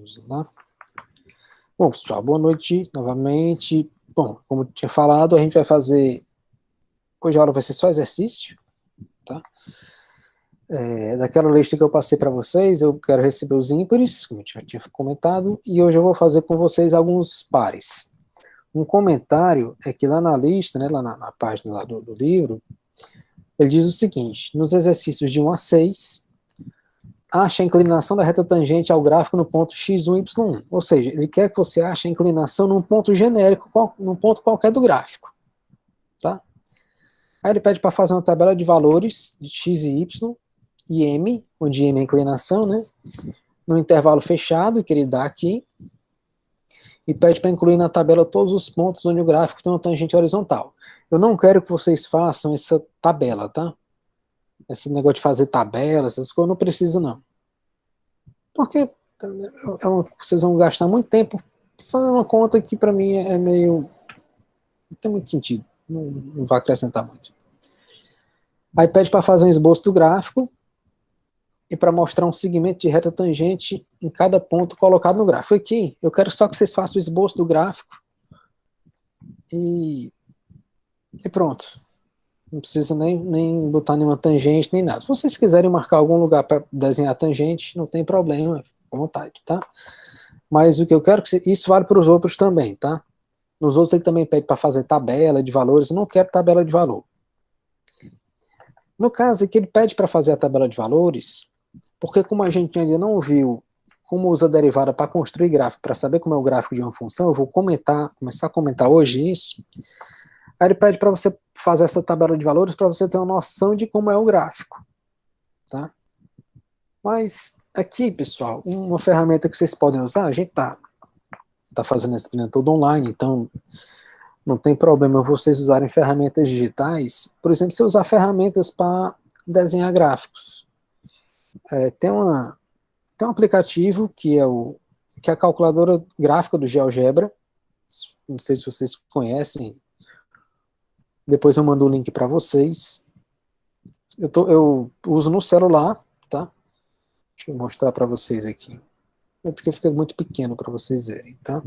Vamos lá. Bom, pessoal, boa noite novamente. Bom, como eu tinha falado, a gente vai fazer... Hoje a aula vai ser só exercício, tá? Daquela lista que eu passei para vocês, eu quero receber os ímpares, como eu já tinha comentado, e hoje eu vou fazer com vocês alguns pares. Um comentário é que lá na lista, né, lá na página lá do livro, ele diz o seguinte: nos exercícios de 1 a 6, ache a inclinação da reta tangente ao gráfico no ponto x1, y1. Ou seja, ele quer que você ache a inclinação num ponto genérico, num ponto qualquer do gráfico. Tá? Aí ele pede para fazer uma tabela de valores de x e y, e m, onde m é a inclinação, né? No intervalo fechado, que ele dá aqui, e pede para incluir na tabela todos os pontos onde o gráfico tem uma tangente horizontal. Eu não quero que vocês façam essa tabela, tá? Esse negócio de fazer tabela, essas coisas, não precisa não. Porque vocês vão gastar muito tempo fazendo uma conta que para mim é meio... não tem muito sentido, não vai acrescentar muito. Aí pede para fazer um esboço do gráfico e para mostrar um segmento de reta tangente em cada ponto colocado no gráfico. Aqui, eu quero só que vocês façam o esboço do gráfico e pronto. Não precisa nem botar nenhuma tangente, nem nada. Se vocês quiserem marcar algum lugar para desenhar tangente, não tem problema, à vontade, tá? Mas o que eu quero que isso vale para os outros também, tá? Nos outros ele também pede para fazer tabela de valores, eu não quero tabela de valor. No caso aqui ele pede para fazer a tabela de valores, porque como a gente ainda não viu como usa a derivada para construir gráfico, para saber como é o gráfico de uma função, eu vou começar a comentar hoje isso. Aí ele pede para você fazer essa tabela de valores para você ter uma noção de como é o gráfico, tá? Mas aqui, pessoal, uma ferramenta que vocês podem usar, a gente tá fazendo essa disciplina toda online, então não tem problema vocês usarem ferramentas digitais. Por exemplo, se usar ferramentas para desenhar gráficos. Tem um aplicativo que é a calculadora gráfica do GeoGebra. Não sei se vocês conhecem. Depois eu mando o link para vocês. Eu uso no celular, tá? Deixa eu mostrar para vocês aqui. É porque fica muito pequeno para vocês verem, tá?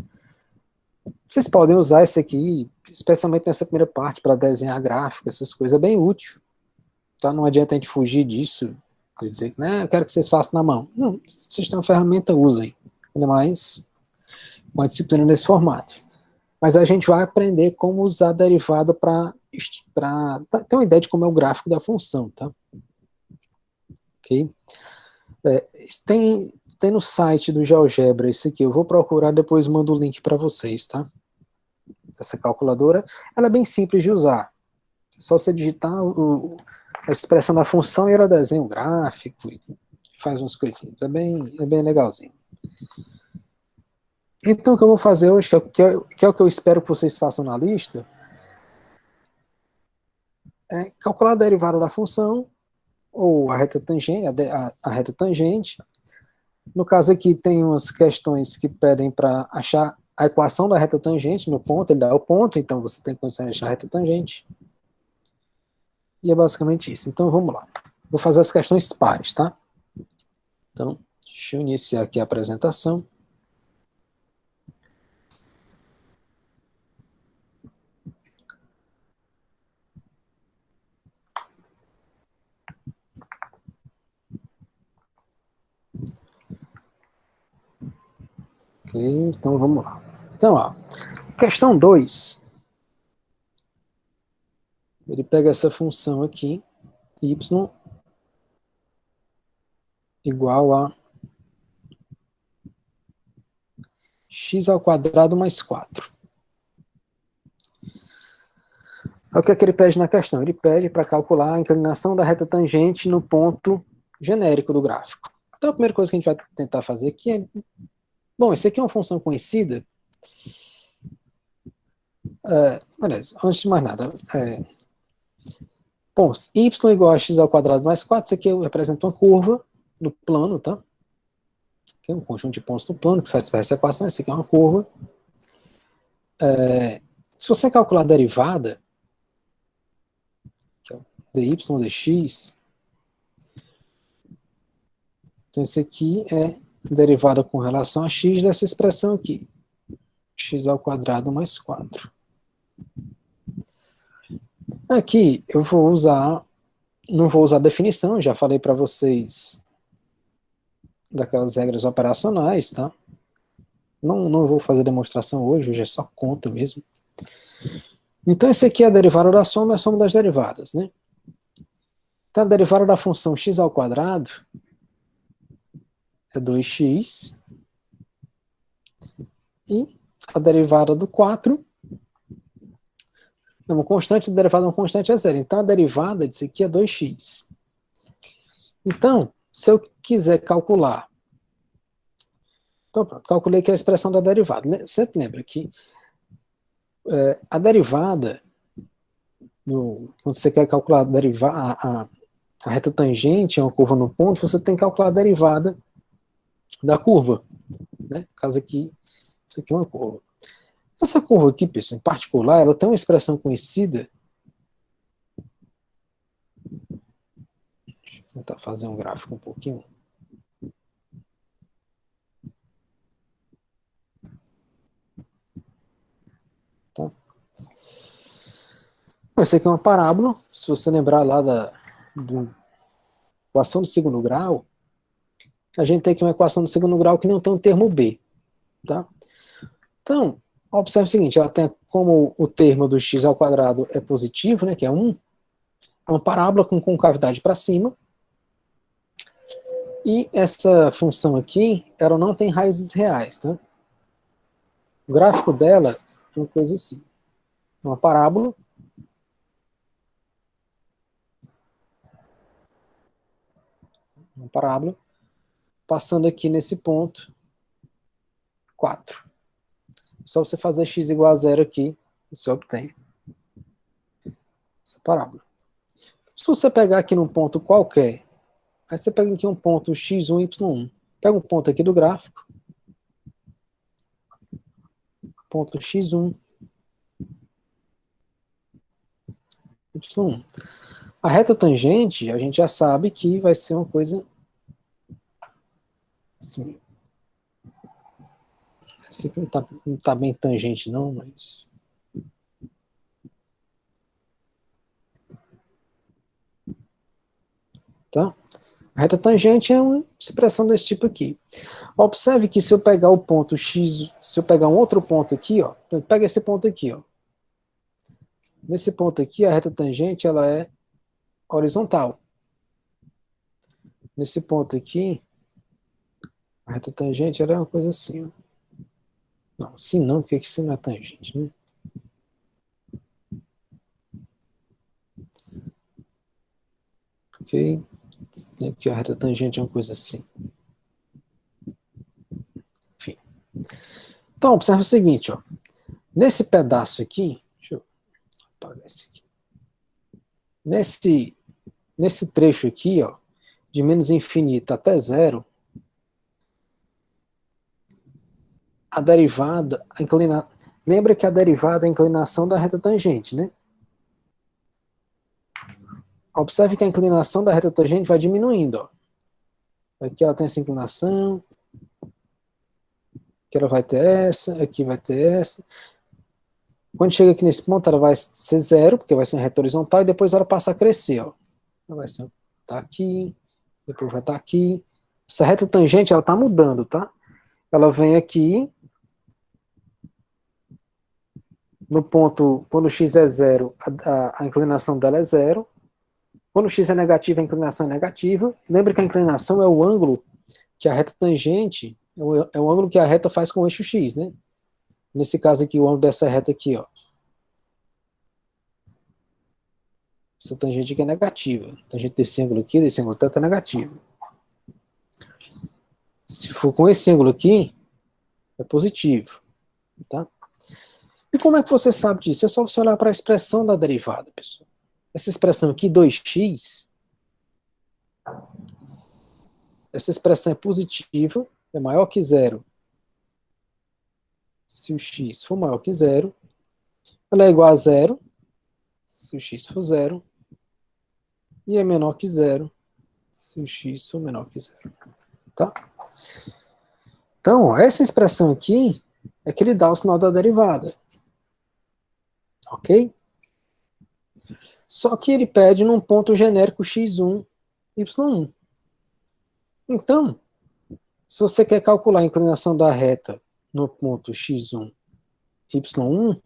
Vocês podem usar esse aqui, especialmente nessa primeira parte, para desenhar gráfico, essas coisas, é bem útil. Tá? Não adianta a gente fugir disso, dizer que eu quero que vocês façam na mão. Não, se vocês têm uma ferramenta, usem. Ainda mais uma disciplina nesse formato. Mas a gente vai aprender como usar a derivada para ter uma ideia de como é o gráfico da função, tá? Ok? Tem no site do GeoGebra isso aqui, eu vou procurar, depois mando o link para vocês, tá? Essa calculadora, ela é bem simples de usar. É só você digitar a expressão da função e ela desenha um gráfico e faz umas coisinhas. É bem legalzinho. Então o que eu vou fazer hoje, que é o que eu espero que vocês façam na lista, é calcular a derivada da função, ou a reta tangente, a reta tangente. No caso aqui tem umas questões que pedem para achar a equação da reta tangente no ponto, ele dá o ponto, então você tem condição de achar a reta tangente. E é basicamente isso. Então vamos lá. Vou fazer as questões pares, tá? Então, deixa eu iniciar aqui a apresentação. Ok, então vamos lá. Então, ó, questão 2. Ele pega essa função aqui, y igual a x ao quadrado mais 4. O que é que ele pede na questão? Ele pede para calcular a inclinação da reta tangente no ponto genérico do gráfico. Então a primeira coisa que a gente vai tentar fazer aqui é... Bom, isso aqui é uma função conhecida. Beleza, antes de mais nada... Bom, y igual a x ao quadrado mais 4, isso aqui representa uma curva no plano, tá? Aqui é um conjunto de pontos no plano que satisfaz essa equação, isso aqui é uma curva. Se você calcular a derivada, que é o dy dx, então esse aqui é derivada com relação a x dessa expressão aqui. X ao quadrado mais 4. Aqui eu vou usar, não vou usar definição, já falei para vocês daquelas regras operacionais, tá? Não vou fazer demonstração hoje é só conta mesmo. Então esse aqui é a derivada da soma, é a soma das derivadas, né? Então a derivada da função x ao quadrado é 2x, e a derivada do 4 é uma constante, a derivada de uma constante é zero. Então a derivada disso aqui é 2x. Então, se eu quiser calcular, então pronto, calculei que é a expressão da derivada. Sempre lembra que a derivada, quando você quer calcular a reta tangente a uma curva no ponto, você tem que calcular a derivada da curva. Né? No caso aqui, isso aqui é uma curva. Essa curva aqui, pessoal, em particular, ela tem uma expressão conhecida. Deixa eu tentar fazer um gráfico um pouquinho. Tá? Essa aqui é uma parábola. Se você lembrar lá da equação do segundo grau, a gente tem aqui uma equação do segundo grau que não tem um termo b. Tá? Então, observe o seguinte, ela tem como o termo do x ao quadrado é positivo, né, que é 1, é uma parábola com concavidade para cima, e essa função aqui, ela não tem raízes reais. Tá? O gráfico dela é uma coisa assim, uma parábola, passando aqui nesse ponto 4. Só você fazer x igual a zero aqui, você obtém essa parábola. Se você pegar aqui num ponto qualquer, aí você pega aqui um ponto x1, y1. Pega um ponto aqui do gráfico, ponto x1, y1. A reta tangente, a gente já sabe que vai ser uma coisa assim. Esse aqui não tá bem tangente não, mas... Tá? A reta tangente é uma expressão desse tipo aqui. Observe que se eu pegar o ponto x, se eu pegar um outro ponto aqui, ó, pega esse ponto aqui, ó. Nesse ponto aqui, a reta tangente ela é horizontal. Nesse ponto aqui, a reta tangente ela é uma coisa assim, ó. Não, assim não, porque assim não é tangente, né? Ok? Aqui a reta tangente é uma coisa assim. Enfim. Então, observe o seguinte, ó. Nesse pedaço aqui, deixa eu apagar esse aqui. Nesse trecho aqui, ó, de menos infinito até zero, a derivada, lembra que a derivada é a inclinação da reta tangente, né? Observe que a inclinação da reta tangente vai diminuindo, ó. Aqui ela tem essa inclinação, aqui ela vai ter essa, aqui vai ter essa. Quando chega aqui nesse ponto, ela vai ser zero, porque vai ser uma reta horizontal, e depois ela passa a crescer, ó. Ela vai ser, tá aqui, depois vai estar aqui. Essa reta tangente, ela tá mudando, tá? Ela vem aqui, no ponto, quando x é zero, a inclinação dela é zero. Quando x é negativo, a inclinação é negativa. Lembre que a inclinação é o ângulo que a reta tangente, é o ângulo que a reta faz com o eixo x, né? Nesse caso aqui, o ângulo dessa reta aqui, ó. Essa tangente aqui é negativa. A tangente desse ângulo aqui, desse ângulo tanto é negativo. Se for com esse ângulo aqui, é positivo. Tá? E como é que você sabe disso? É só você olhar para a expressão da derivada, pessoal. Essa expressão aqui, 2x, essa expressão é positiva, é maior que zero. Se o x for maior que zero, ela é igual a zero, se o x for zero, e é menor que zero, se o x for menor que zero. Tá? Então, ó, essa expressão aqui é que ele dá o sinal da derivada. Ok? Só que ele pede num ponto genérico x1, y1. Então, se você quer calcular a inclinação da reta no ponto x1, y1,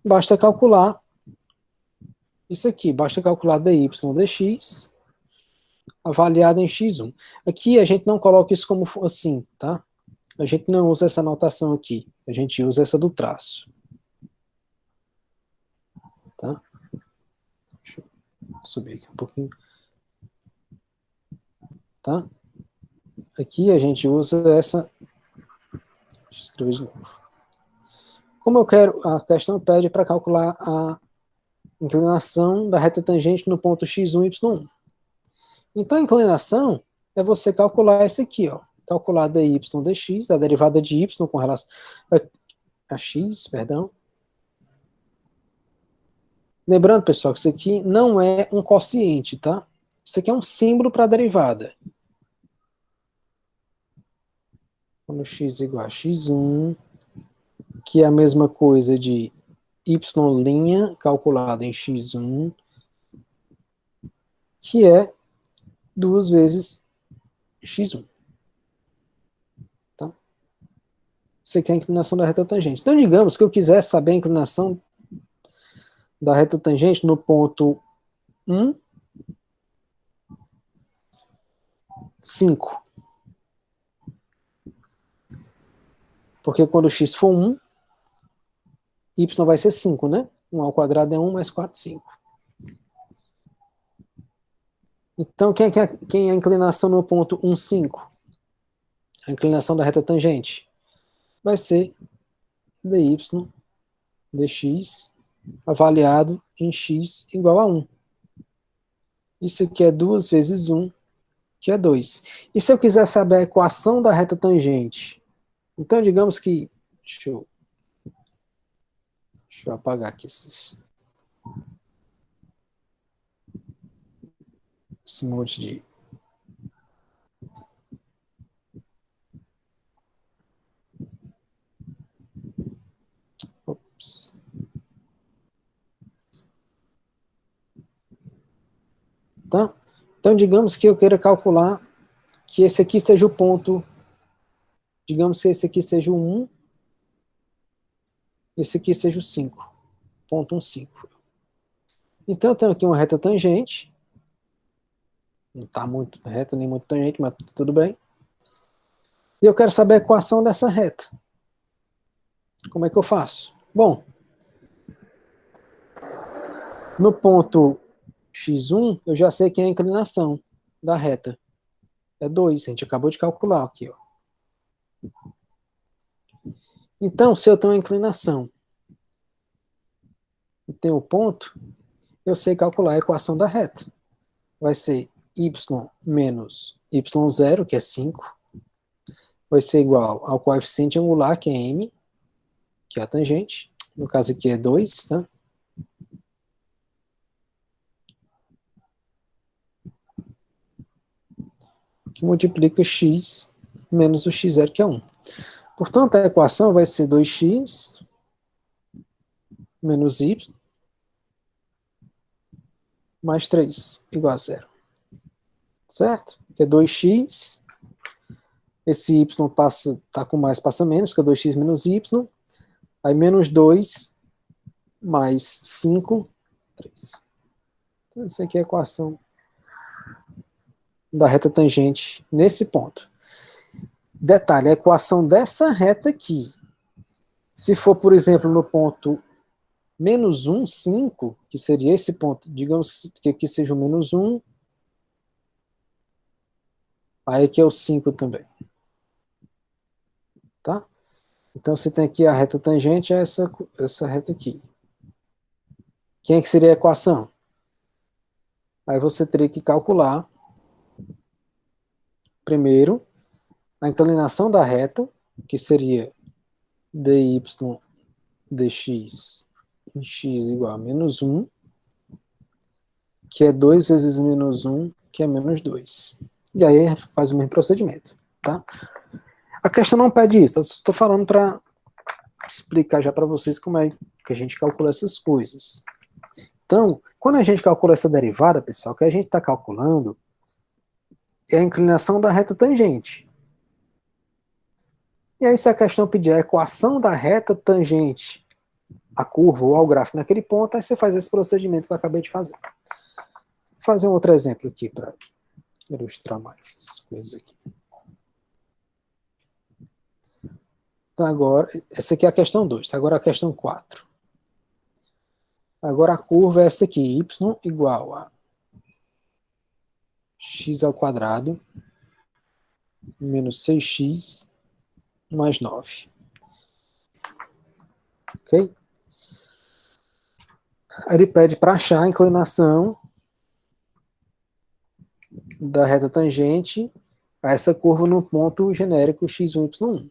basta calcular isso aqui, basta calcular dy dx avaliado em x1. Aqui a gente não coloca isso como assim, tá? A gente não usa essa notação aqui, a gente usa essa do traço. Tá? Deixa eu subir aqui um pouquinho. Tá? Aqui a gente usa essa. Deixa eu escrever de novo. Como eu quero, a questão pede para calcular a inclinação da reta tangente no ponto x1 e y1. Então a inclinação é você calcular esse aqui, ó. Calcular dy dx, a derivada de y com relação a x, perdão. Lembrando, pessoal, que isso aqui não é um quociente, tá? Isso aqui é um símbolo para a derivada. Quando x igual a x1, que é a mesma coisa de y' calculado em x1, que é 2 vezes x1. Tá? Isso aqui é a inclinação da reta tangente. Então, digamos que eu quisesse saber a inclinação da reta tangente no ponto 1, 5. Porque quando x for 1, y vai ser 5, né? 1 ao quadrado é 1 mais 4, 5. Então, quem é a inclinação no ponto 1, 5? A inclinação da reta tangente vai ser dy dx avaliado em x igual a 1. Isso aqui é 2 vezes 1, que é 2. E se eu quiser saber a equação da reta tangente? Então, digamos que... Deixa eu apagar aqui esse monte de... Ops. Tá? Então, digamos que eu queira calcular que esse aqui seja o ponto... Digamos que esse aqui seja o 1, esse aqui seja o 5. Ponto 1, 5. Então, eu tenho aqui uma reta tangente. Não está muito reta, nem muito tangente, mas tudo bem. E eu quero saber a equação dessa reta. Como é que eu faço? Bom, no ponto x1, eu já sei que é a inclinação da reta. É 2, a gente acabou de calcular aqui. Ó. Então, se eu tenho a inclinação e tenho o ponto, eu sei calcular a equação da reta. Vai ser y menos y0, que é 5, vai ser igual ao coeficiente angular, que é m, que é a tangente. No caso aqui é 2, tá? Que multiplica x menos o x0, que é 1. Portanto, a equação vai ser 2x menos y mais 3 igual a 0. Certo? Que é 2x, esse y passa, tá com mais, passa menos, que é 2x menos y, aí menos 2 mais 5, 3. Então, essa aqui é a equação da reta tangente nesse ponto. Detalhe, a equação dessa reta aqui, se for, por exemplo, no ponto menos 1, 5, que seria esse ponto, digamos que aqui seja o menos 1, aí aqui é o 5 também. Tá? Então você tem aqui a reta tangente a essa reta aqui. Quem é que seria a equação? Aí você teria que calcular, primeiro, a inclinação da reta, que seria dy dx em x igual a menos 1, que é 2 vezes menos 1, que é menos 2. E aí faz o mesmo procedimento. Tá? A questão não pede isso, eu estou falando para explicar já para vocês como é que a gente calcula essas coisas. Então, quando a gente calcula essa derivada, pessoal, o que a gente está calculando é a inclinação da reta tangente. E aí, se a questão pedir a equação da reta tangente à curva ou ao gráfico naquele ponto, aí você faz esse procedimento que eu acabei de fazer. Vou fazer um outro exemplo aqui para ilustrar mais essas coisas aqui. Então, agora, essa aqui é a questão 2, tá? Agora a questão 4. Agora a curva é essa aqui, y igual a x ao quadrado menos 6x mais 9. Ok? Aí ele pede para achar a inclinação da reta tangente a essa curva no ponto genérico x1, y1.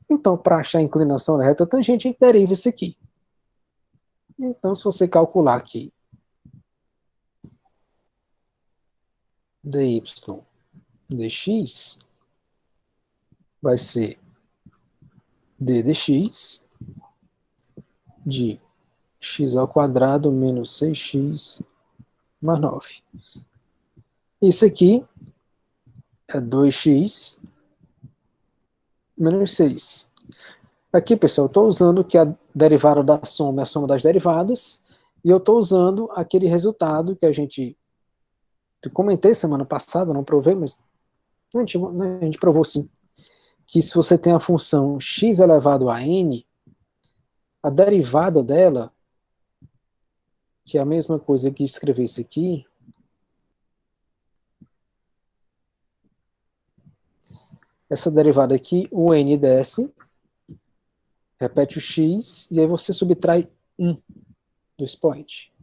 Então, para achar a inclinação da reta tangente, a gente deriva isso aqui. Então, se você calcular aqui dy dx, vai ser d dx de x ao quadrado menos 6x mais 9. Isso aqui é 2x menos 6. Aqui, pessoal, eu estou usando que a derivada da soma é a soma das derivadas, e eu estou usando aquele resultado que a gente comentei semana passada, não provei, mas a gente provou sim, que se você tem a função x elevado a n, a derivada dela, que é a mesma coisa que escrever isso aqui, essa derivada aqui, o n desce, repete o x, e aí você subtrai 1 do expoente.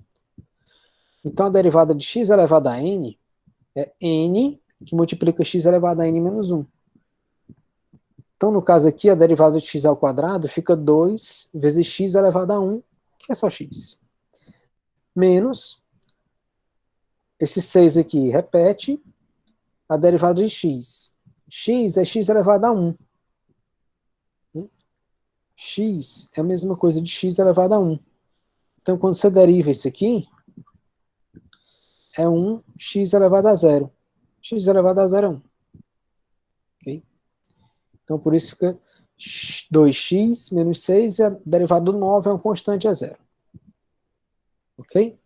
Então a derivada de x elevado a n é n que multiplica x elevado a n menos 1. Então, no caso aqui, a derivada de x ao quadrado fica 2 vezes x elevado a 1, que é só x. Menos, esse 6 aqui repete, a derivada de x. X é x elevado a 1. X é a mesma coisa de x elevado a 1. Então, quando você deriva isso aqui, é 1x elevado a 0. X elevado a 0 é 1. Okay? Então, por isso fica 2x menos 6, e a derivada do 9 é uma constante, é 0. Ok?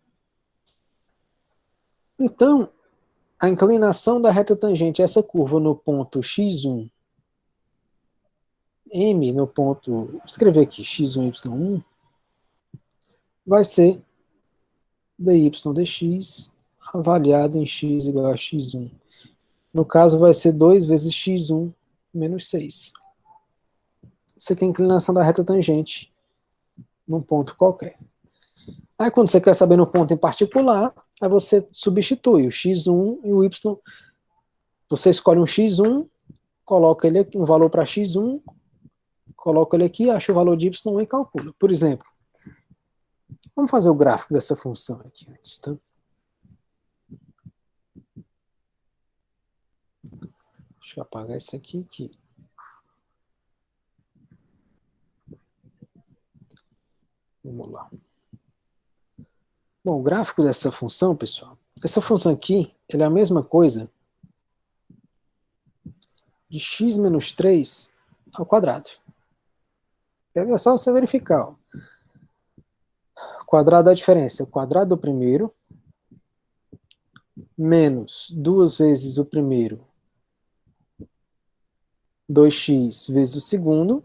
Então, a inclinação da reta tangente a essa curva no ponto x1, m no ponto, vou escrever aqui, x1, y1, vai ser dy dx avaliado em x igual a x1. No caso, vai ser 2 vezes x1 menos 6. Isso aqui é a inclinação da reta tangente num ponto qualquer. Aí, quando você quer saber no ponto em particular, aí você substitui o x1 e o y. Você escolhe um x1, coloca ele aqui, um valor para x1, coloca ele aqui, acha o valor de y e calcula. Por exemplo, vamos fazer o gráfico dessa função aqui antes, tá? Deixa eu apagar isso aqui. Vamos lá. Bom, o gráfico dessa função, pessoal, essa função aqui, ele é a mesma coisa de x menos 3 ao quadrado. É só você verificar. Ó. O quadrado é a diferença. O quadrado do primeiro menos 2 vezes o primeiro, 2x vezes o segundo,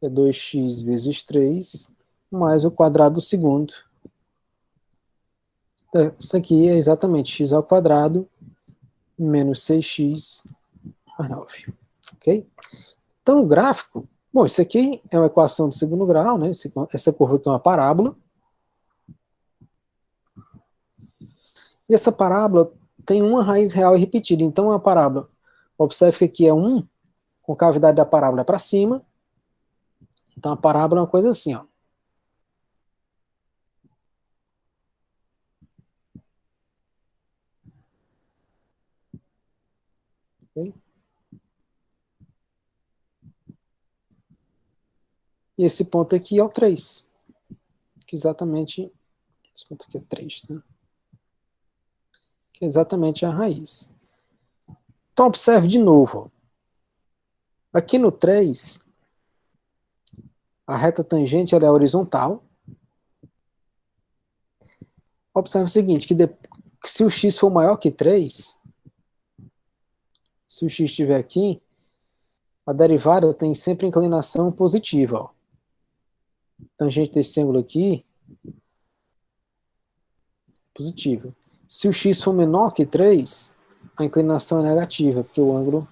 é 2x vezes 3, mais o quadrado do segundo. Então, isso aqui é exatamente x ao quadrado menos 6x mais 9. Ok? Então, o gráfico, bom, isso aqui é uma equação de segundo grau, né? Essa curva aqui é uma parábola. E essa parábola tem uma raiz real e repetida. Então, a parábola, observe que aqui é 1, com a cavidade da parábola para cima. Então, a parábola é uma coisa assim, ó. Okay? E esse ponto aqui é o 3. Que exatamente, esse ponto aqui é 3, né? Que é exatamente a raiz. Então, observe de novo. Aqui no 3, a reta tangente ela é horizontal. Observe o seguinte, que se o x for maior que 3, se o x estiver aqui, a derivada tem sempre inclinação positiva. Ó. Tangente desse ângulo aqui, positiva. Se o x for menor que 3, a inclinação é negativa, porque o ângulo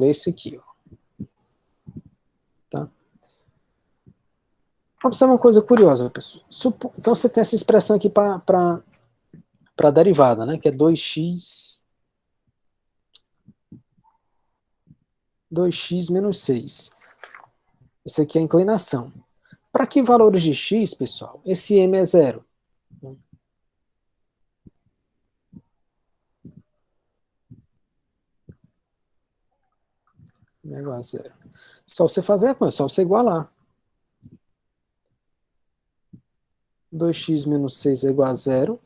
é esse aqui. Ó. Tá? Observe uma coisa curiosa, pessoal. Então você tem essa expressão aqui para a derivada, né, que é 2x menos 6. Isso aqui é a inclinação. Para que valores de x, pessoal? Esse m é zero. É igual a zero. Só você fazer, é só você igualar. 2x menos 6 é igual a zero.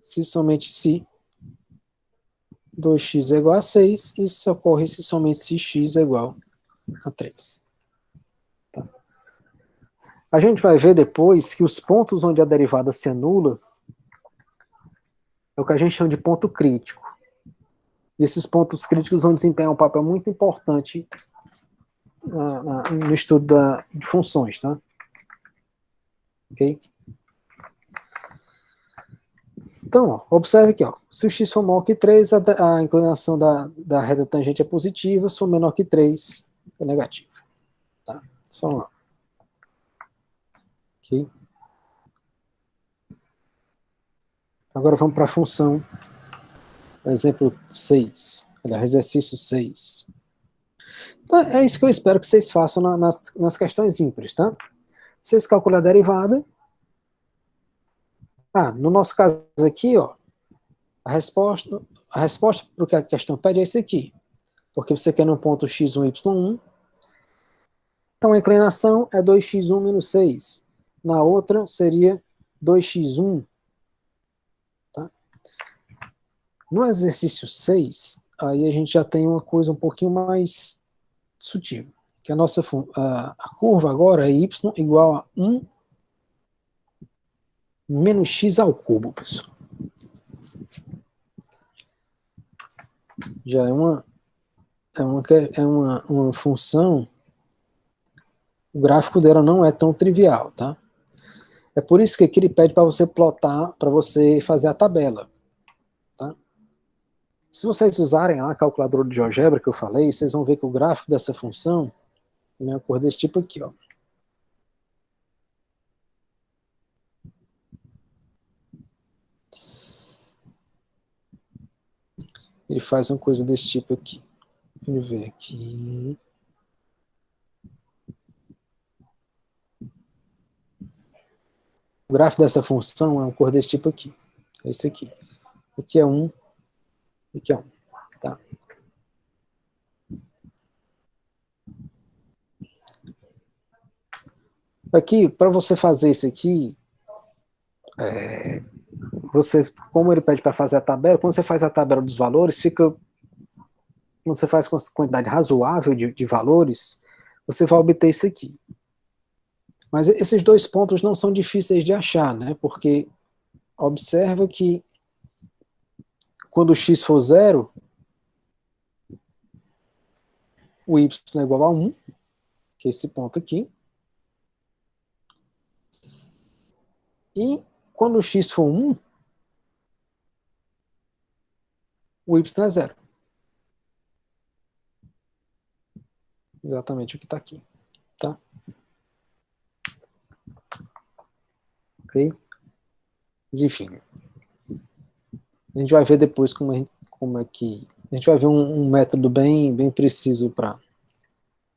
Se somente se 2x é igual a 6, isso ocorre se somente se x é igual a 3. Tá? A gente vai ver depois que os pontos onde a derivada se anula é o que a gente chama de ponto crítico. E esses pontos críticos vão desempenhar um papel muito importante no estudo de funções, tá? Ok? Então, ó, observe aqui, ó, se o x for maior que 3, a inclinação da reta tangente é positiva, se for menor que 3, é negativa. Tá? Só lá. Ok? Agora vamos para a função, exemplo 6, aliás, exercício 6. Então, é isso que eu espero que vocês façam nas questões ímpares, tá? Vocês calculam a derivada. No nosso caso aqui, ó, a resposta para o que a questão pede é esse aqui. Porque você quer no ponto x1, y1. Então a inclinação é 2x1 menos 6. Na outra seria 2x1. Tá? No exercício 6, aí a gente já tem uma coisa um pouquinho mais sutil. Que a curva agora é y igual a 1 menos x ao cubo, pessoal. Já uma função, o gráfico dela não é tão trivial, tá? É por isso que aqui ele pede para você plotar, para você fazer a tabela, tá? Se vocês usarem a calculadora de GeoGebra que eu falei, vocês vão ver que o gráfico dessa função é uma cor desse tipo aqui, ó. Ele faz uma coisa desse tipo aqui. Vamos ver aqui. O gráfico dessa função é uma cor desse tipo aqui. É esse aqui. Aqui é 1, aqui é 1. Tá? Aqui, para você fazer isso aqui, como ele pede para fazer a tabela, quando você faz a tabela dos valores, quando você faz com quantidade razoável de valores, você vai obter isso aqui. Mas esses dois pontos não são difíceis de achar, né? Porque observa que quando o x for 0, o y é igual a 1, que é esse ponto aqui. E quando o x for 1, o y é 0. Exatamente o que está aqui. Tá? Ok? Mas enfim. A gente vai ver depois como é que... A gente vai ver um método bem preciso para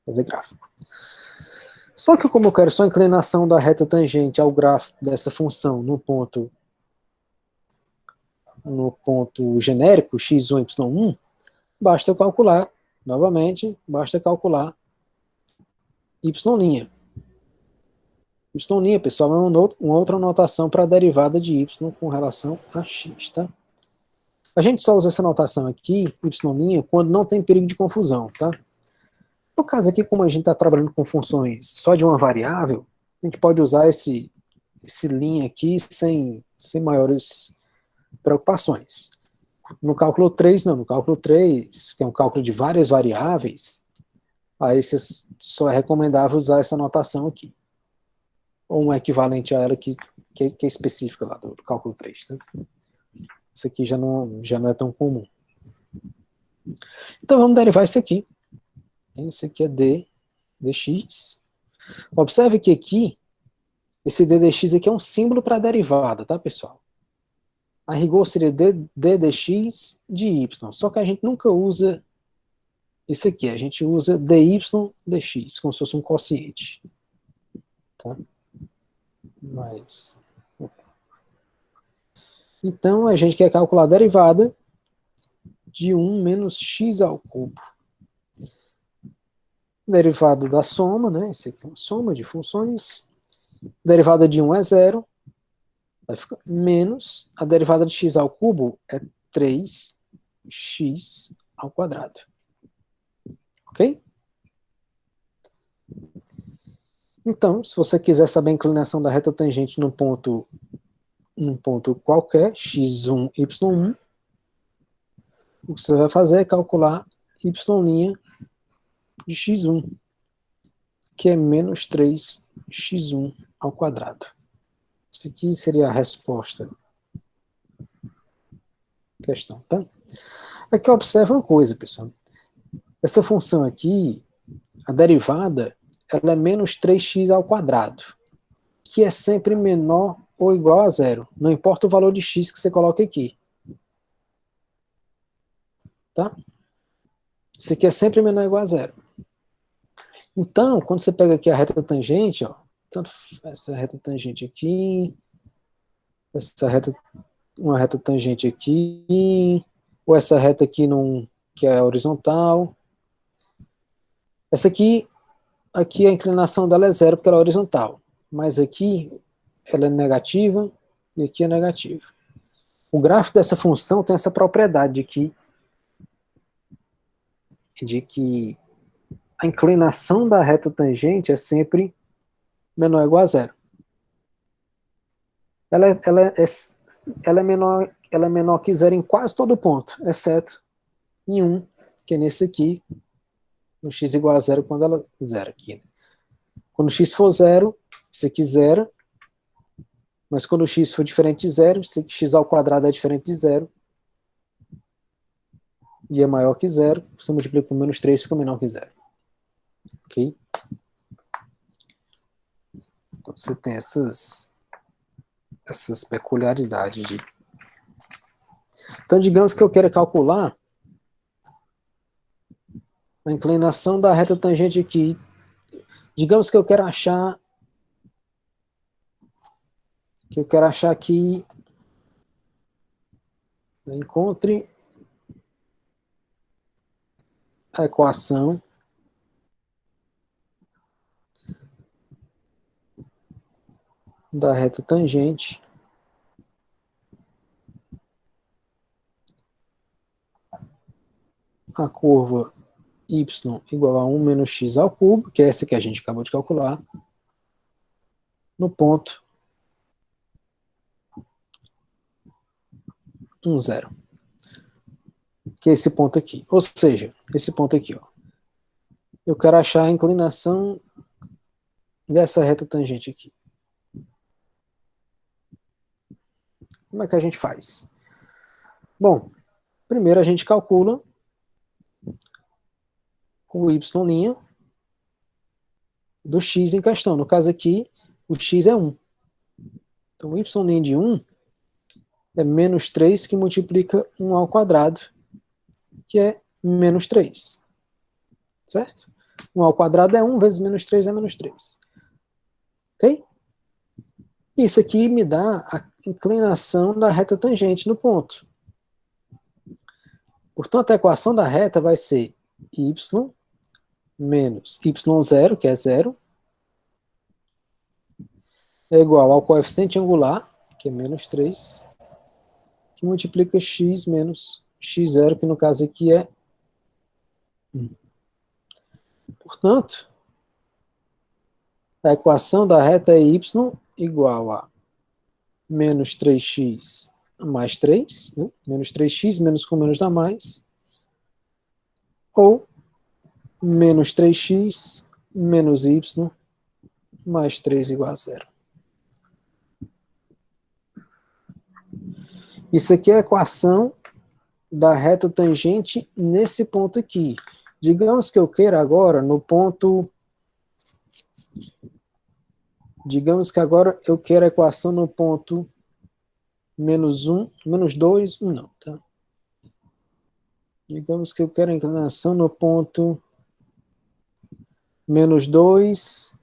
fazer gráfico. Só que como eu quero só a inclinação da reta tangente ao gráfico dessa função no ponto genérico, x1, y1, basta eu calcular, novamente, basta calcular y'. Y', pessoal, é uma outra notação para a derivada de y com relação a x, tá? A gente só usa essa notação aqui, y', quando não tem perigo de confusão, tá? No caso aqui, como a gente está trabalhando com funções só de uma variável, a gente pode usar esse linha aqui sem maiores preocupações. No cálculo 3, não. No cálculo 3, que é um cálculo de várias variáveis, aí só é recomendável usar essa notação aqui. Ou um equivalente a ela que é específica lá do cálculo 3. Tá? Isso aqui já não é tão comum. Então vamos derivar isso aqui. Isso aqui é dx. Observe que aqui, esse d dx aqui é um símbolo para a derivada, tá, pessoal? A rigor seria d dx de y, só que a gente nunca usa isso aqui, a gente usa dy dx, como se fosse um quociente. Tá? Então, a gente quer calcular a derivada de 1 menos x ao cubo. Derivada da soma, né? Isso aqui é uma soma de funções. Derivada de 1 é 0. Vai ficar menos a derivada de x ao cubo é 3x ao quadrado. Ok? Então, se você quiser saber a inclinação da reta tangente num ponto qualquer, x1, y1, o que você vai fazer é calcular y' de x1, que é menos 3x1 ao quadrado. Isso aqui seria a resposta à questão, tá? Aqui observa uma coisa, pessoal. Essa função aqui, a derivada, ela é menos 3x ao quadrado, que é sempre menor ou igual a zero. Não importa o valor de x que você coloca aqui. Tá? Isso aqui é sempre menor ou igual a zero. Então, quando você pega aqui a reta tangente, ó, tanto essa reta tangente aqui, uma reta tangente aqui, ou essa reta aqui que é horizontal. Essa aqui a inclinação dela é zero porque ela é horizontal, mas aqui ela é negativa e aqui é negativa. O gráfico dessa função tem essa propriedade de que a inclinação da reta tangente é sempre menor ou igual a zero. Ela é menor que zero em quase todo ponto, exceto em um, que é nesse aqui, no x igual a zero, quando ela zera aqui. Quando x for zero, isso aqui zera, mas quando x for diferente de zero, isso aqui, x ao quadrado é diferente de zero, e é maior que zero, você multiplica por menos 3, fica menor que zero. Ok? Então você tem essas peculiaridades. Então, digamos que eu queira calcular a inclinação da reta tangente aqui. Digamos que eu quero achar aqui, eu encontre a equação da reta tangente a curva y igual a 1 menos x ao cubo, que é essa que a gente acabou de calcular, no ponto 1, 0. Que é esse ponto aqui. Ou seja, esse ponto aqui, ó. Eu quero achar a inclinação dessa reta tangente aqui. Como é que a gente faz? Bom, primeiro a gente calcula o y' do x em questão. No caso aqui, o x é 1. Então, o y' de 1 é menos 3 que multiplica 1 ao quadrado, que é menos 3. Certo? 1 ao quadrado é 1 vezes menos 3 é menos 3. Ok? Isso aqui me dá a inclinação da reta tangente no ponto. Portanto, a equação da reta vai ser y menos y0, que é zero, é igual ao coeficiente angular, que é menos 3, que multiplica x menos x0, que no caso aqui é 1. Portanto, a equação da reta é y igual a menos 3x mais 3, né? Menos 3x, menos com menos dá mais, ou menos 3x menos y mais 3 igual a zero. Isso aqui é a equação da reta tangente nesse ponto aqui. Digamos que eu queira agora no ponto... Digamos que agora eu quero a equação no ponto menos 1, menos 2, 1 não, tá? Digamos que eu quero a inclinação no ponto menos 2,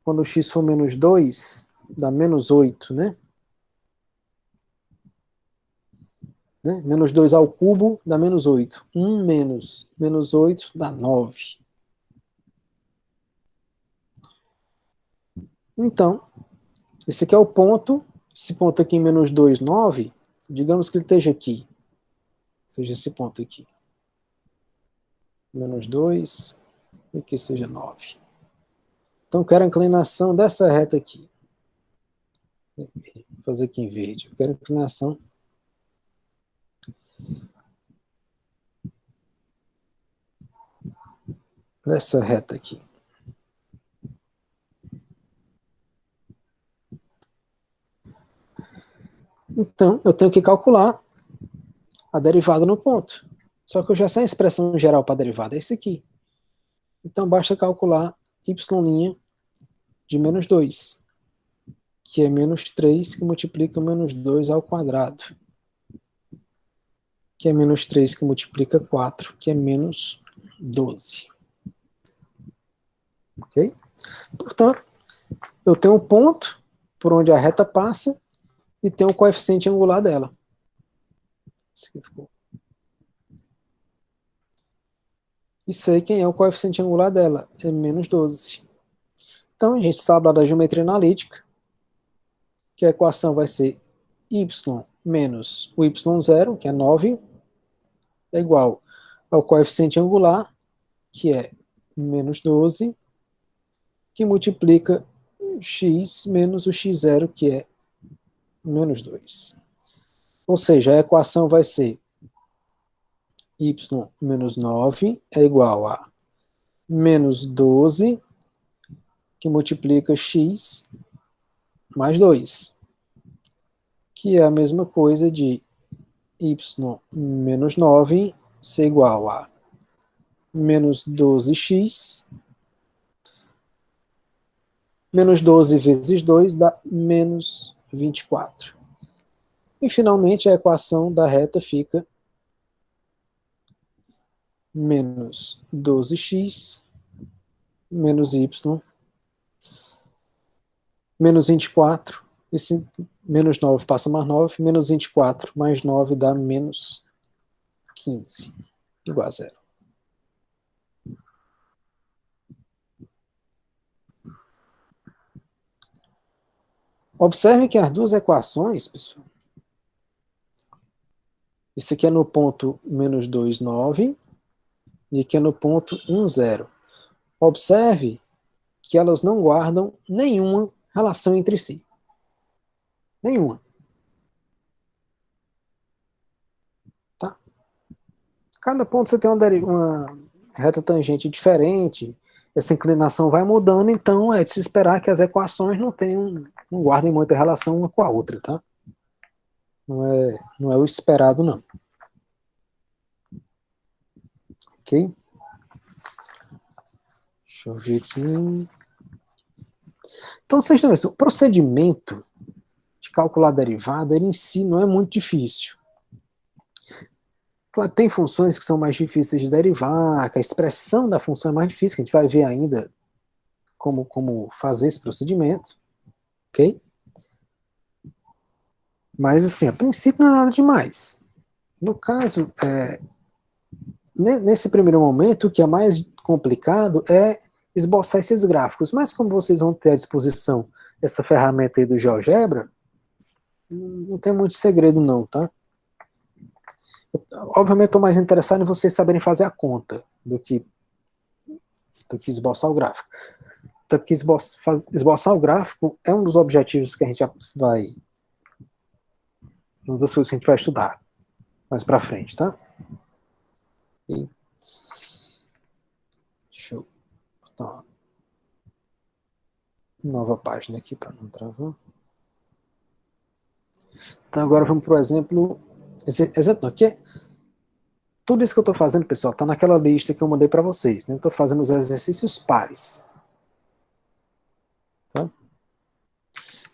quando x for menos 2, dá menos 8, né? Menos 2 ao cubo dá menos 8. 1 menos 8 dá 9. Então, esse aqui é o ponto. Esse ponto aqui, menos 2, 9, digamos que ele esteja aqui. Seja esse ponto aqui. Menos 2, e aqui seja 9. Então, eu quero a inclinação dessa reta aqui. Vou fazer aqui em verde. Eu quero a inclinação dessa reta aqui. Então, eu tenho que calcular a derivada no ponto. Só que eu já sei a expressão geral para a derivada, é esse aqui. Então, basta calcular y' de menos 2, que é menos 3, que multiplica menos 2 ao quadrado, que é menos 3, que multiplica 4, que é menos 12. Ok? Portanto, eu tenho um ponto por onde a reta passa e tenho o coeficiente angular dela. Isso aqui ficou. E sei quem é o coeficiente angular dela, é menos 12. Então, a gente sabe lá da geometria analítica que a equação vai ser y menos o y0, que é 9, é igual ao coeficiente angular, que é menos 12, que multiplica x menos o x0, que é menos 2. Ou seja, a equação vai ser y menos 9 é igual a menos 12, que multiplica x mais 2, que é a mesma coisa de y menos 9 ser igual a menos 12x, menos 12 vezes 2 dá menos 24. E finalmente a equação da reta fica menos 12x menos y menos 24, esse menos 9 passa mais 9, menos 24 mais 9 dá menos 15, igual a zero. Observe que as duas equações, pessoal, esse aqui é no ponto menos 2, 9, e aqui é no ponto 1, 0. Observe que elas não guardam nenhuma relação entre si. Nenhuma. Tá? Cada ponto você tem uma reta tangente diferente, essa inclinação vai mudando, então é de se esperar que as equações não guardem muita relação uma com a outra, tá? Não é o esperado, não. Ok? Deixa eu ver aqui. Então, vocês estão vendo, o procedimento de calcular a derivada, ele em si não é muito difícil. Claro, tem funções que são mais difíceis de derivar, que a expressão da função é mais difícil, que a gente vai ver ainda como fazer esse procedimento, ok? Mas, assim, a princípio não é nada demais. No caso, nesse primeiro momento, o que é mais complicado é esboçar esses gráficos, mas como vocês vão ter à disposição essa ferramenta aí do GeoGebra, não tem muito segredo não, tá? Obviamente estou mais interessado em vocês saberem fazer a conta do que esboçar o gráfico. Até porque esboçar o gráfico é um dos objetivos que a gente vai, uma das coisas que a gente vai estudar mais para frente, tá? E, deixa eu botar uma nova página aqui para não travar. Então agora vamos para o exemplo. Exemplo aqui. Tudo isso que eu estou fazendo, pessoal, está naquela lista que eu mandei para vocês. Né? Estou fazendo os exercícios pares. Tá?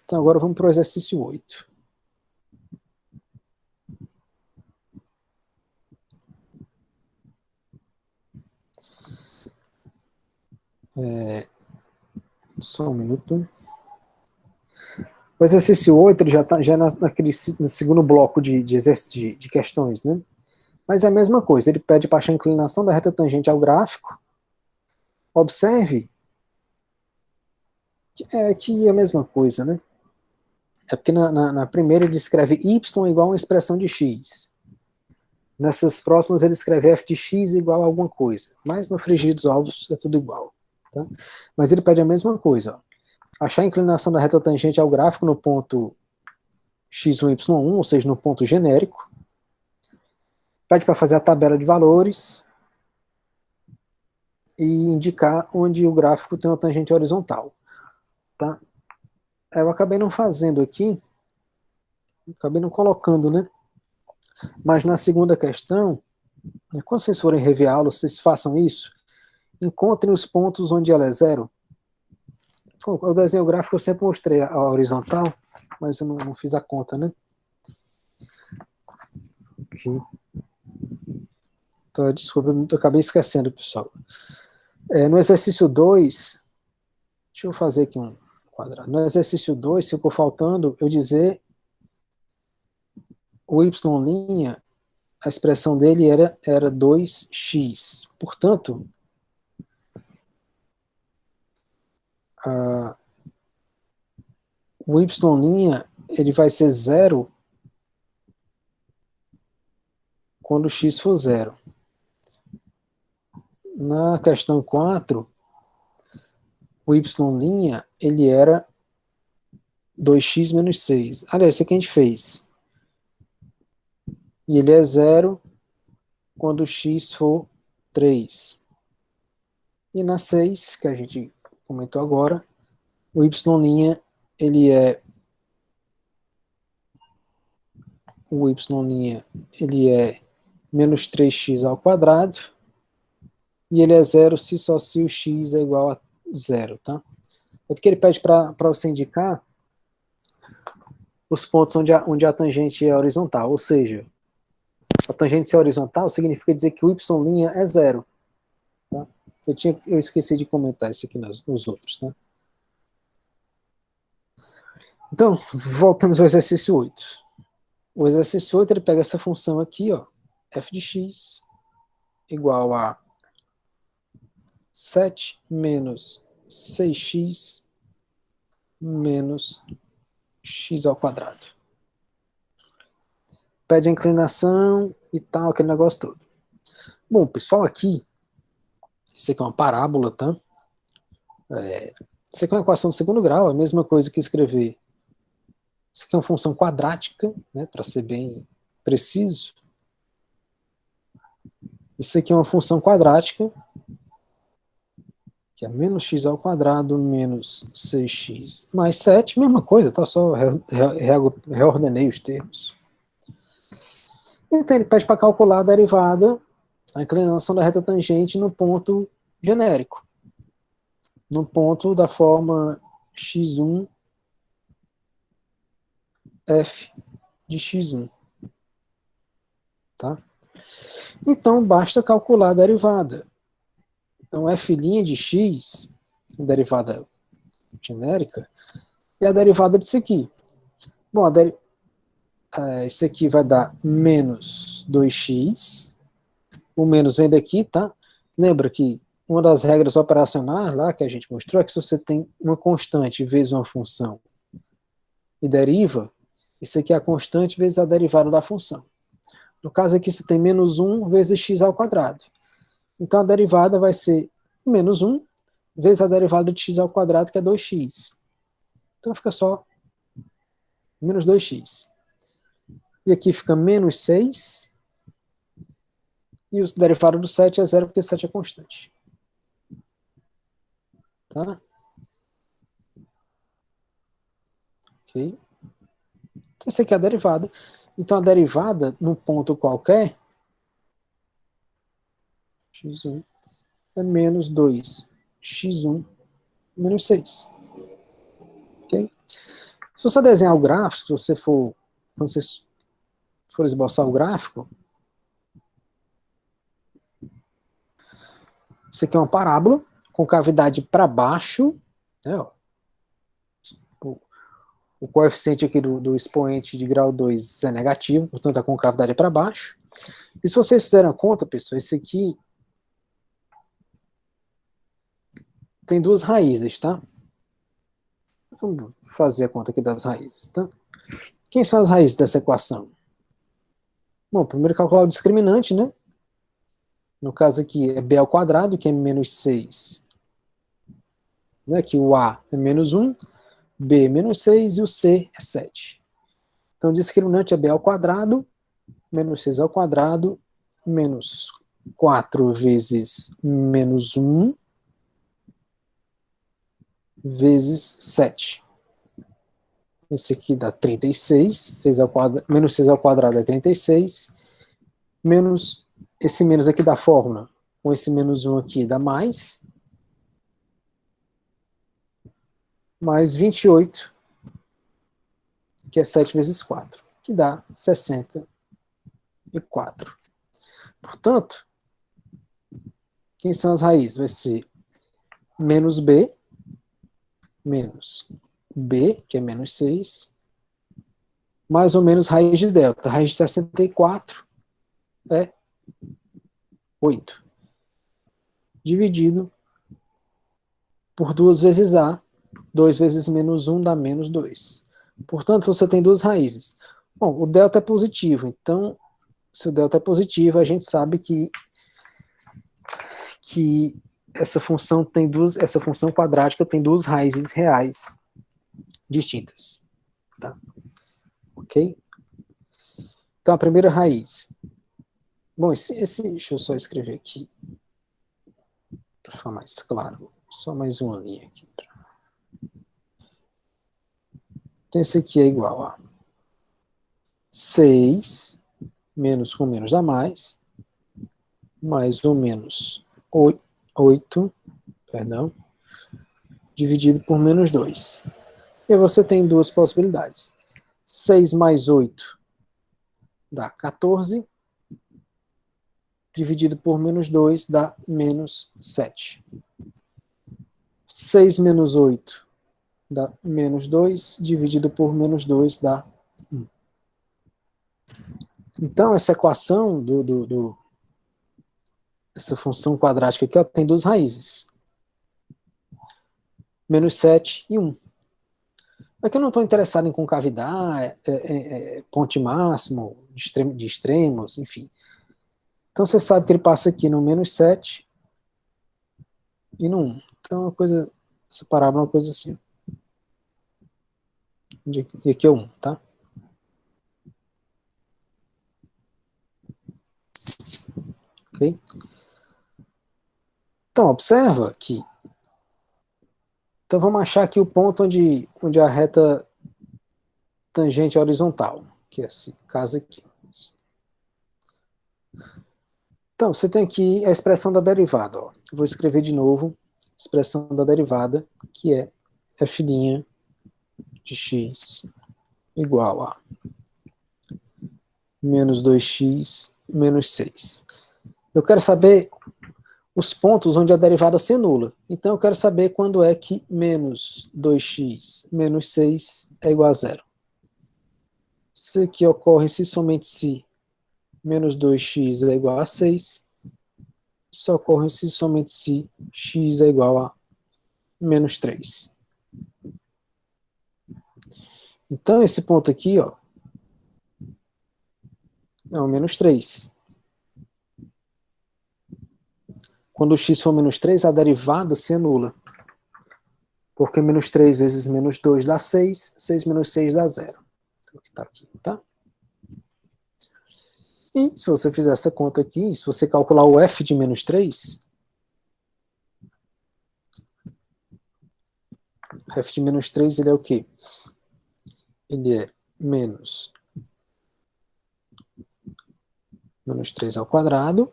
Então agora vamos para o exercício 8. Só um minuto. O exercício 8 ele já está no segundo bloco de questões, né? Mas é a mesma coisa, ele pede para achar a inclinação da reta tangente ao gráfico. Observe que é a mesma coisa, né? É porque na primeira ele escreve y igual a uma expressão de x. Nessas próximas ele escreve f de x igual a alguma coisa. Mas no frigir dos ovos é tudo igual. Tá? Mas ele pede a mesma coisa. Ó. Achar a inclinação da reta tangente ao gráfico no ponto x1, y1, ou seja, no ponto genérico. Pede para fazer a tabela de valores e indicar onde o gráfico tem uma tangente horizontal. Tá? Eu acabei não fazendo aqui, acabei não colocando, né? Mas na segunda questão, quando vocês forem rever a aula, vocês façam isso, encontrem os pontos onde ela é zero. O desenho gráfico eu sempre mostrei a horizontal, mas eu não fiz a conta, né? Aqui. Então, desculpa, eu acabei esquecendo, pessoal. No exercício 2, deixa eu fazer aqui um quadrado. No exercício 2, ficou faltando eu dizer o y', a expressão dele era 2x. Portanto, o y' ele vai ser zero quando x for zero. Na questão 4, o y' ele era 2x menos 6. Aliás, isso aqui a gente fez. E ele é zero quando x for 3. E na 6, que a gente comentou agora, o y' ele é menos 3x ao quadrado, e ele é zero se o x é igual a zero, tá? É porque ele pede para você indicar os pontos onde a tangente é horizontal, ou seja, a tangente ser horizontal significa dizer que o y' é zero. Tá? Eu esqueci de comentar isso aqui nos outros, tá? Então, voltamos ao exercício 8. O exercício 8 ele pega essa função aqui, ó, f de x igual a 7 menos 6x menos x ao quadrado. Pede a inclinação e tal, aquele negócio todo. Bom, pessoal, aqui, isso aqui é uma parábola, tá? Isso aqui é uma equação de segundo grau, é a mesma coisa que escrever. Isso aqui é uma função quadrática, né, para ser bem preciso. Isso aqui é uma função quadrática, que é menos x ao quadrado menos 6x mais 7, mesma coisa, tá? Só reordenei os termos. Então ele pede para calcular a derivada, a inclinação da reta tangente no ponto genérico. No ponto da forma x1 f de x1. Tá? Então basta calcular a derivada. Então f' de x, derivada genérica, é a derivada disso aqui. Bom, isso aqui vai dar menos 2x O menos vem daqui, tá? Lembra que uma das regras operacionais lá que a gente mostrou é que se você tem uma constante vezes uma função e deriva, isso aqui é a constante vezes a derivada da função. No caso aqui você tem menos 1 vezes x ao quadrado. Então a derivada vai ser menos 1 vezes a derivada de x ao quadrado, que é 2x. Então fica só menos 2x. E aqui fica menos 6. E o derivado do 7 é 0, porque 7 é constante. Tá? Ok? Então, essa aqui é a derivada. Então, a derivada, num ponto qualquer, x1 é menos 2x1 menos 6. Ok? Se você desenhar o gráfico, se você for, quando você for esboçar o gráfico, isso aqui é uma parábola com cavidade para baixo, né, ó. O coeficiente aqui do expoente de grau 2 é negativo, portanto a concavidade é para baixo. E se vocês fizerem a conta, pessoal, esse aqui tem duas raízes, tá? Vamos fazer a conta aqui das raízes, tá? Quem são as raízes dessa equação? Bom, primeiro calcular o discriminante, né? No caso aqui é b ao quadrado, que é menos 6. Né? Que o a é menos 1, b é menos 6 e o c é 7. Então o discriminante é b ao quadrado, menos 6 ao quadrado, menos 4 vezes menos 1, vezes 7. Esse aqui dá 36, 6 ao quadrado, menos 6 ao quadrado é 36, menos esse menos aqui da fórmula, com esse menos 1 aqui dá mais 28, que é 7 vezes 4, que dá 64. Portanto, quem são as raízes? Vai ser menos b, que é menos 6, mais ou menos raiz de delta. Raiz de 64 é 8. Dividido por 2 vezes a, 2 vezes menos 1 dá menos 2. Portanto, você tem duas raízes. Bom, o delta é positivo, então, se o delta é positivo, a gente sabe que essa função quadrática tem duas raízes reais distintas. Tá? Ok? Então, a primeira raiz. Bom, deixa eu só escrever aqui, para ficar mais claro. Só mais uma linha aqui. Então, esse aqui é igual a 6, menos com menos dá mais ou menos 8, perdão, dividido por menos 2. E você tem duas possibilidades. 6 mais 8 dá 14, dividido por menos 2 dá menos 7. 6 menos 8 dá menos 2, dividido por menos 2 dá 1. Então, essa equação essa função quadrática aqui, ó, tem duas raízes. Menos 7 e 1. Aqui eu não estou interessado em concavidade, ponte máximo, de extremos, enfim. Então você sabe que ele passa aqui no menos 7 e no 1. Então essa parábola é uma coisa assim. E aqui é 1, tá? Ok? Então observa que... Então vamos achar aqui o ponto onde a reta tangente horizontal, que é esse caso aqui. Então, você tem aqui a expressão da derivada. Ó. Eu vou escrever de novo a expressão da derivada, que é f' de x igual a menos 2x menos 6. Eu quero saber os pontos onde a derivada se anula. Então, eu quero saber quando é que menos 2x menos 6 é igual a zero. Isso aqui ocorre se somente se menos 2x é igual a 6 Isso ocorre se somente se x é igual a menos 3. Então, esse ponto aqui, ó, é o menos 3. Quando o x for menos 3, a derivada se anula. Porque menos 3 vezes menos 2 dá 6, 6 menos 6 dá 0. O que está aqui, tá? E se você fizer essa conta aqui, se você calcular o f de menos 3, f de menos 3 ele é o quê? Ele é menos 3 ao quadrado.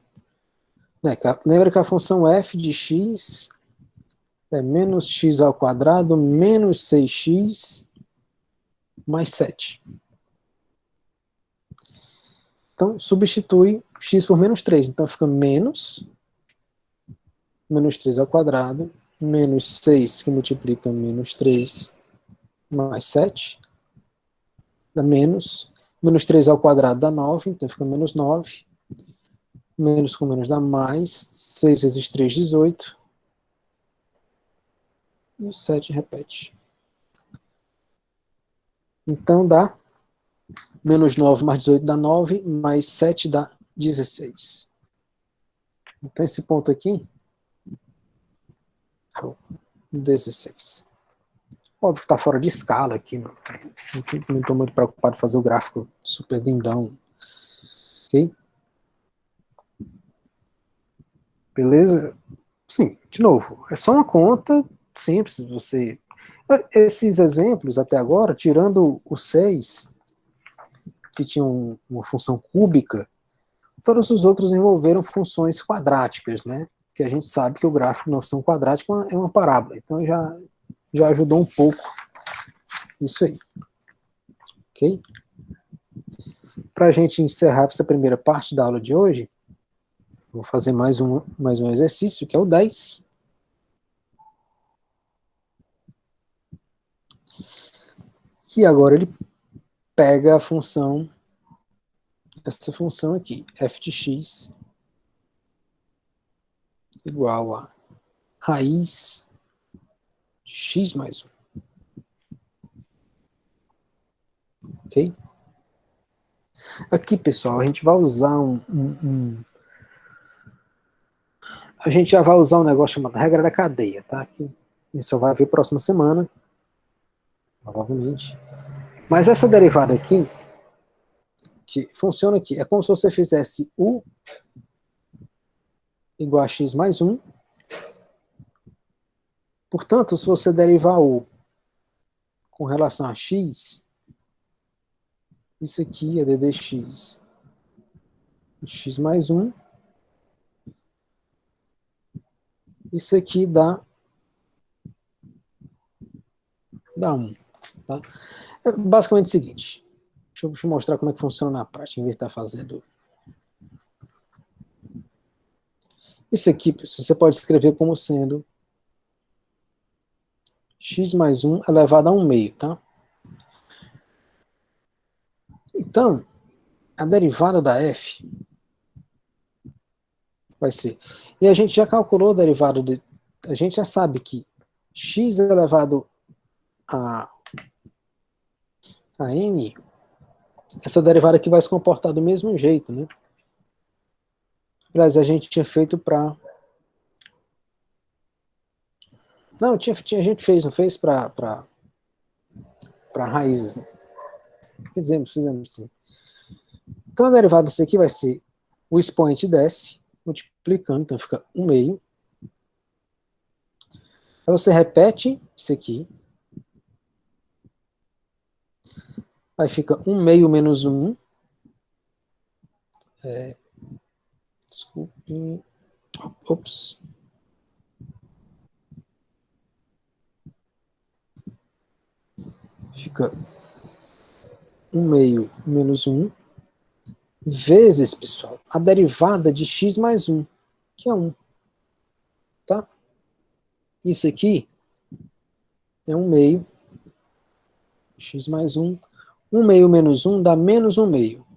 Né? Lembra que a função f de x é menos x ao quadrado menos 6x mais 7. Então, substitui x por menos 3. Então, fica menos 3 ao quadrado menos 6, que multiplica menos 3 mais 7, dá menos 3 ao quadrado dá 9, então fica menos 9. Menos com menos dá mais. 6 vezes 3, 18. E o 7 repete. Então dá menos 9 mais 18 dá 9, mais 7 dá 16. Então esse ponto aqui é o 16. Óbvio que está fora de escala aqui, não estou muito preocupado em fazer o gráfico super lindão. Ok? Beleza? Sim, de novo, é só uma conta simples. Esses exemplos até agora, tirando o 6, que tinha uma função cúbica, todos os outros envolveram funções quadráticas, né? Que a gente sabe que o gráfico de uma função quadrática é uma parábola. Então já ajudou um pouco isso aí. Ok? Para a gente encerrar essa primeira parte da aula de hoje, vou fazer mais um exercício, que é o 10. Que agora ele pega a função, essa função aqui, f de x igual a raiz de x mais 1. Ok? Aqui, pessoal, a gente vai usar a gente já vai usar um negócio chamado regra da cadeia, tá? Que a gente só vai ver próxima semana, provavelmente. Mas essa derivada aqui, que funciona aqui, é como se você fizesse u igual a x mais 1. Portanto, se você derivar u com relação a x, isso aqui é d dx de x mais 1. Isso aqui dá 1. Tá? É basicamente o seguinte. Deixa eu mostrar como é que funciona na prática, em vez de estar fazendo. Isso aqui, pessoal, você pode escrever como sendo x mais 1 elevado a 1 meio, tá? Então, a derivada da f vai ser... E a gente já calculou a derivada de... A gente já sabe que x elevado a n, essa derivada aqui vai se comportar do mesmo jeito, né? Aliás, a gente tinha feito para... Não, a gente fez, não fez para raízes. Fizemos sim. Então a derivada disso aqui vai ser o expoente desce, multiplicando, então fica 1 meio. Aí você repete isso aqui. Aí fica 1 meio menos 1. Desculpe. Ops. Fica 1 meio menos 1. Vezes, pessoal, a derivada de x mais 1, que é 1. Tá? Isso aqui é 1 meio, x mais 1. 1 meio menos 1 dá menos 1 meio.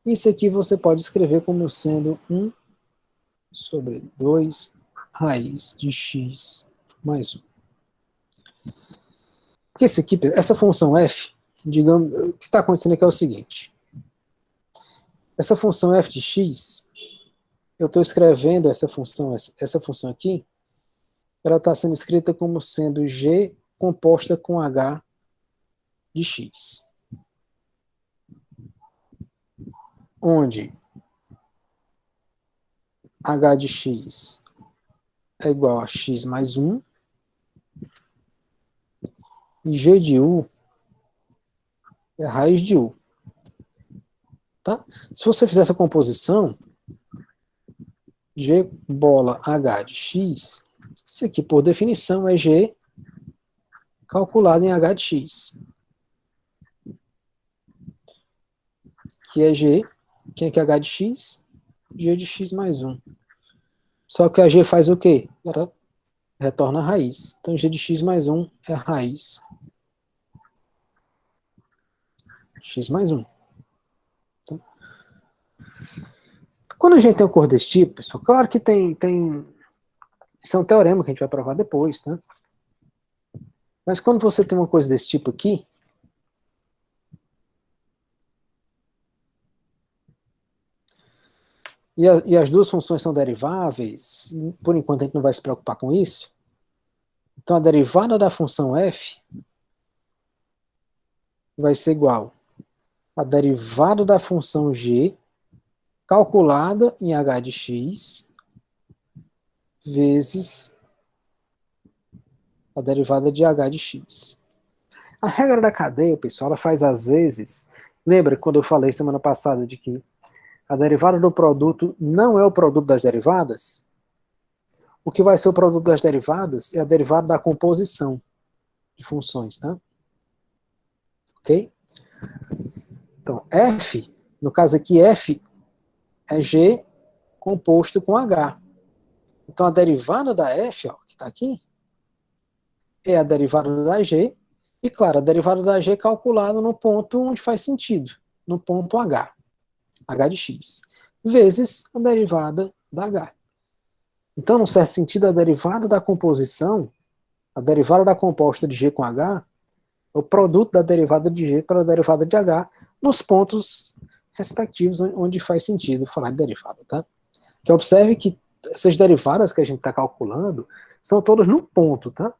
Isso aqui você pode escrever como sendo 1 sobre 2 raiz de x mais 1. Porque essa função f, digamos, o que está acontecendo aqui é o seguinte. Essa função f de x, eu estou escrevendo essa função aqui, ela está sendo escrita como sendo g composta com h de x. Onde h de x é igual a x mais 1, e g de u é a raiz de u. Tá? Se você fizer essa composição, g bola h de x, isso aqui por definição é g calculado em h de x. Que é g, quem é que é h de x? G de x mais 1. Só que a g faz o quê? Ela retorna a raiz. Então g de x mais 1 é a raiz x mais 1. Então, quando a gente tem um cor desse tipo, pessoal, claro que tem isso é um teorema que a gente vai provar depois, tá? Mas quando você tem uma coisa desse tipo aqui, e as duas funções são deriváveis, por enquanto a gente não vai se preocupar com isso, então a derivada da função f vai ser igual a derivada da função g calculada em h de x vezes a derivada de h de x. A regra da cadeia, pessoal, ela faz às vezes, lembra quando eu falei semana passada de que a derivada do produto não é o produto das derivadas? O que vai ser o produto das derivadas é a derivada da composição de funções, tá? Ok? Então, f, no caso aqui, f é g composto com h. Então, a derivada da f, ó, que está aqui, é a derivada da g, e claro, a derivada da g é calculada no ponto onde faz sentido, no ponto h, h de x, vezes a derivada da h. Então, num certo sentido, a derivada da composição, a derivada da composta de g com h, é o produto da derivada de g pela derivada de h, nos pontos respectivos onde faz sentido falar de derivada, tá? Que observe que essas derivadas que a gente está calculando são todas num ponto, tá?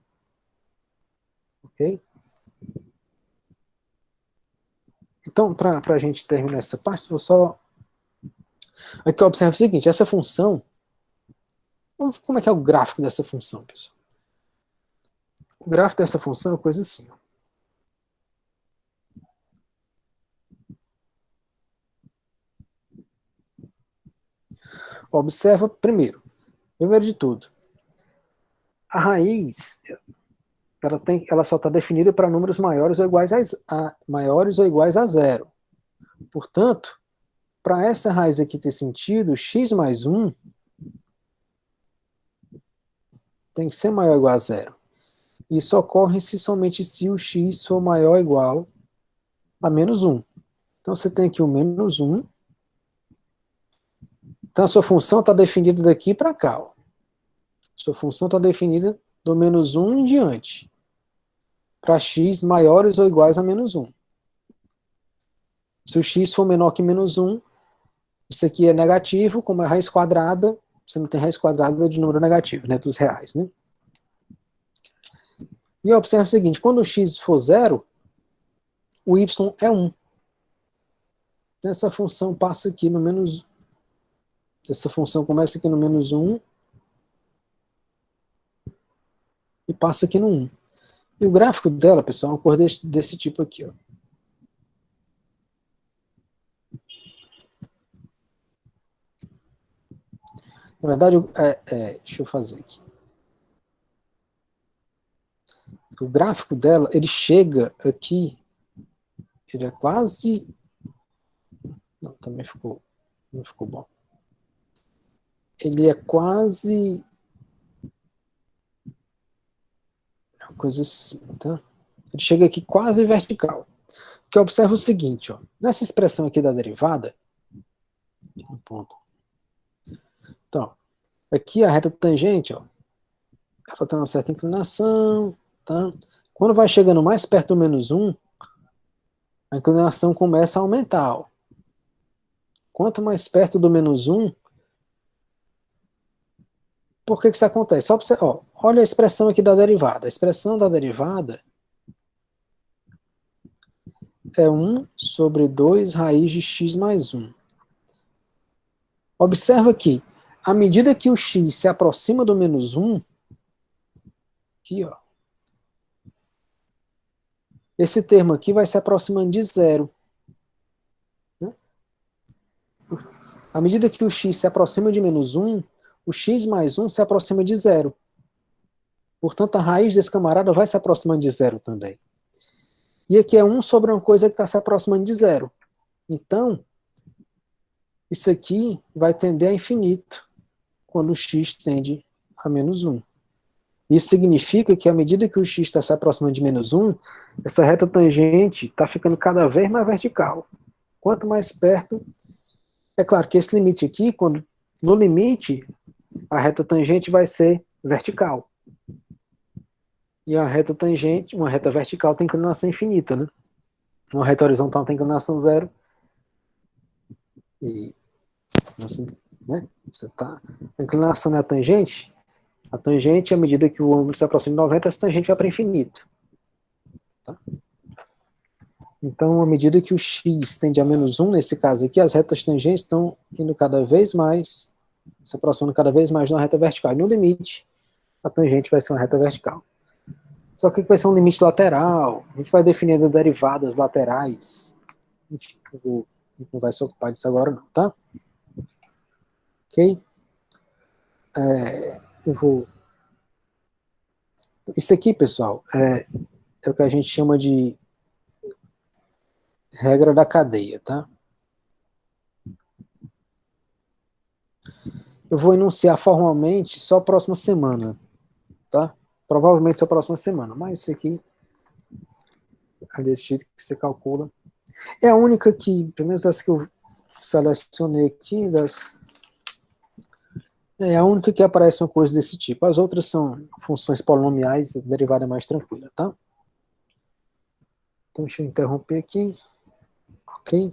Ok? Então, para a gente terminar essa parte, vou só... Aqui observe o seguinte, essa função... Como é que é o gráfico dessa função, pessoal? O gráfico dessa função é uma coisa assim, ó. Observa, primeiro de tudo, a raiz, ela só está definida para números maiores ou iguais a zero. Portanto, para essa raiz aqui ter sentido, x mais 1 tem que ser maior ou igual a zero. Isso ocorre somente se o x for maior ou igual a menos 1. Então você tem aqui o menos 1. Então a sua função está definida daqui para cá. Ó. Sua função está definida do menos 1 em diante. Para x maiores ou iguais a menos 1. Se o x for menor que menos 1, isso aqui é negativo, como é raiz quadrada, você não tem raiz quadrada de número negativo, né, dos reais, né? E observe o seguinte, quando o x for 0, o y é 1. Então essa função passa aqui no menos... Essa função começa aqui no menos 1 e passa aqui no 1. E o gráfico dela, pessoal, é uma cor desse tipo aqui, ó. Na verdade, deixa eu fazer aqui. O gráfico dela, ele chega aqui, ele é quase... Não, também não ficou bom. Ele é quase... Uma coisa assim, tá? Ele chega aqui quase vertical. Que observa o seguinte, ó. Nessa expressão aqui da derivada, um ponto. Então, Aqui a reta tangente, ó, ela tem uma certa inclinação, tá? Quando vai chegando mais perto do menos 1, a inclinação começa a aumentar, ó. Quanto mais perto do menos 1, por que que isso acontece? Só pra você, ó, olha a expressão aqui da derivada. A expressão da derivada é 1 sobre 2 raiz de x mais 1. Observa que, à medida que o x se aproxima do menos 1, aqui, ó, esse termo aqui vai se aproximando de zero. Né? À medida que o x se aproxima de menos 1, o x mais 1 se aproxima de zero. Portanto, a raiz desse camarada vai se aproximando de zero também. E aqui é 1 sobre uma coisa que está se aproximando de zero. Então, isso aqui vai tender a infinito quando o x tende a menos 1. Isso significa que à medida que o x está se aproximando de menos 1, essa reta tangente está ficando cada vez mais vertical. Quanto mais perto, é claro que esse limite aqui, quando no limite, a reta tangente vai ser vertical. E a reta tangente, uma reta vertical tem inclinação infinita, né? Uma reta horizontal tem inclinação zero. E você, né? Você tá, a inclinação na tangente, a tangente, à medida que o ângulo se aproxima de 90, essa tangente vai para infinito. Tá? Então, à medida que o x tende a menos 1, nesse caso aqui, as retas tangentes estão indo cada vez mais, se aproximando cada vez mais de uma reta vertical. E no limite, a tangente vai ser uma reta vertical. Só que vai ser um limite lateral, a gente vai definindo derivadas laterais. Enfim, a gente não vai se ocupar disso agora não, tá? Ok? Eu vou... Isso aqui, pessoal, é o que a gente chama de regra da cadeia, tá? Eu vou enunciar formalmente só a próxima semana, tá? Provavelmente só a próxima semana, mas isso aqui é desse jeito que você calcula. É a única que, pelo menos das que eu selecionei aqui, é a única que aparece uma coisa desse tipo. As outras são funções polinomiais, a derivada é mais tranquila, tá? Então deixa eu interromper aqui, ok?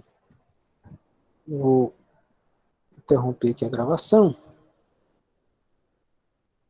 Vou interromper aqui a gravação.